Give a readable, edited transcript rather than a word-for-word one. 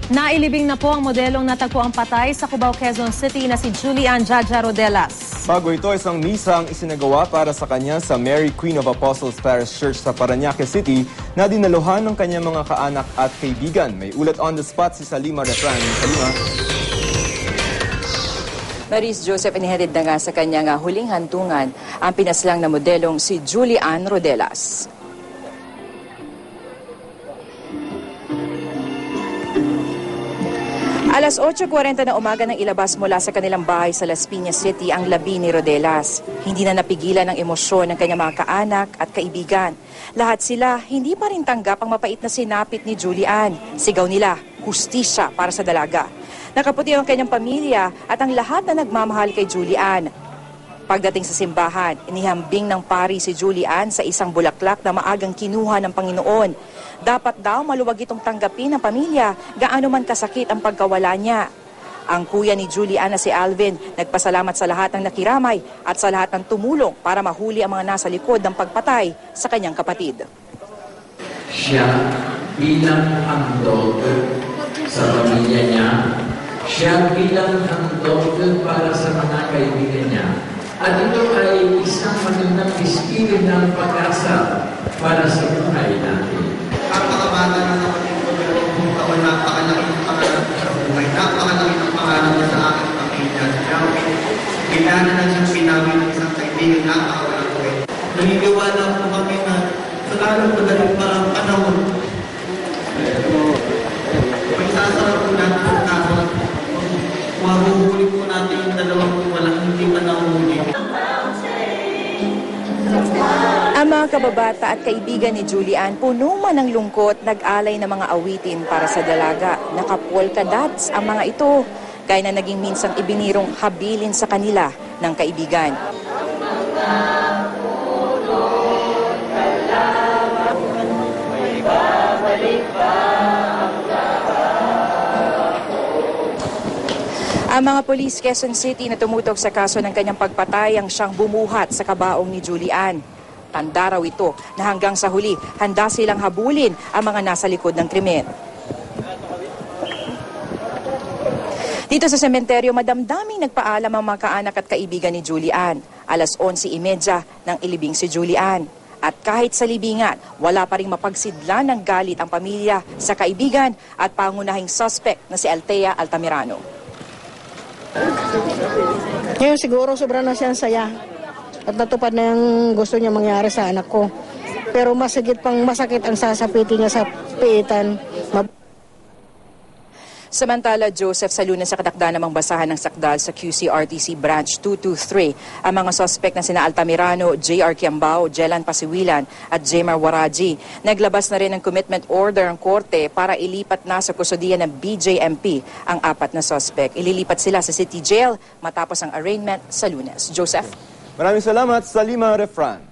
Nailibing na po ang modelong natagpuang patay sa Cubao, Quezon City na si Julian Jaja Rodelas. Bago ito, isang misa ang isinagawa para sa kanya sa Mary Queen of Apostles Parish Church sa Parañaque City na dinaluhan ng kanyang mga kaanak at kaibigan. May ulat on the spot si Salima Refran. Salima. Maris Joseph, inihatid na nga sa kanyang huling hantungan ang pinaslang na modelong si Julian Rodelas. Alas 8:40 na umaga nang ilabas mula sa kanilang bahay sa Las Piñas City ang labi ni Rodelas. Hindi na napigilan ang emosyon ng kanyang mga kaanak at kaibigan. Lahat sila hindi pa rin tanggap ang mapait na sinapit ni Julian. Sigaw nila, hustisya para sa dalaga. Nakaputi ang kanyang pamilya at ang lahat na nagmamahal kay Julian. Pagdating sa simbahan, inihambing ng pari si Julian sa isang bulaklak na maagang kinuha ng Panginoon. Dapat daw maluwag itong tanggapin ng pamilya, gaano man kasakit ang pagkawala niya. Ang kuya ni Julian na si Alvin, nagpasalamat sa lahat ng nakiramay at sa lahat ng tumulong para mahuli ang mga nasa likod ng pagpatay sa kanyang kapatid. Siya bilang handog sa pamilya niya, siya bilang handog para sa mga kaibigan niya. At ito ay isang magandang ispiri ng pag-asa para sa buhay natin. Napakabata na kapatid ko, pero kung taon napakalaki ng pangalan ko sa buhay, napakalaki ng pangalan niya sa aking pamilya. Kailangan na siyang sinabi ng isang kaibigan, napakawalang buhay. Naniniwala po kami na sa lalong madaling parang panahon, may sasarap po natin ang kaso. Mahuhuli po natin yung dalawang walang hindi pa nahuli. Ang mga kababata at kaibigan ni Julian, puno man ng lungkot, nag-alay ng mga awitin para sa dalaga. Naka-polka dots ang mga ito, gaya na naging minsang ibinirong habilin sa kanila ng kaibigan. Ang mga polis Quezon City na tumutok sa kaso ng kanyang pagpatay ang siyang bumuhat sa kabaong ni Julian. Tanda raw ito na hanggang sa huli, handa silang habulin ang mga nasa likod ng krimen. Dito sa sementeryo, madamdaming nagpaalam ang mga kaanak at kaibigan ni Julian. Alas 11:30 nang ilibing si Julian. At kahit sa libingan, wala pa rin mapagsidlan ng galit ang pamilya sa kaibigan at pangunahing suspect na si Althea Altamirano. Ngayon siguro sobrang na siyang saya at natupad na yung gusto niya mangyari sa anak ko. Pero masakit ang sasapitin niya sa piitan. Samantala, Joseph, sa Lunes sa katakda namang basahan ng sakdal sa QCRTC Branch 223 ang mga suspect na sina Altamirano, J.R. Kiambao, Jelan Pasiwilan at Jmar Waraji. Naglabas na rin ng commitment order ang korte para ilipat na sa kusodiya ng BJMP ang 4 na suspect. Ililipat sila sa City Jail matapos ang arraignment sa Lunes. Joseph? Maraming salamat, Salima Refran.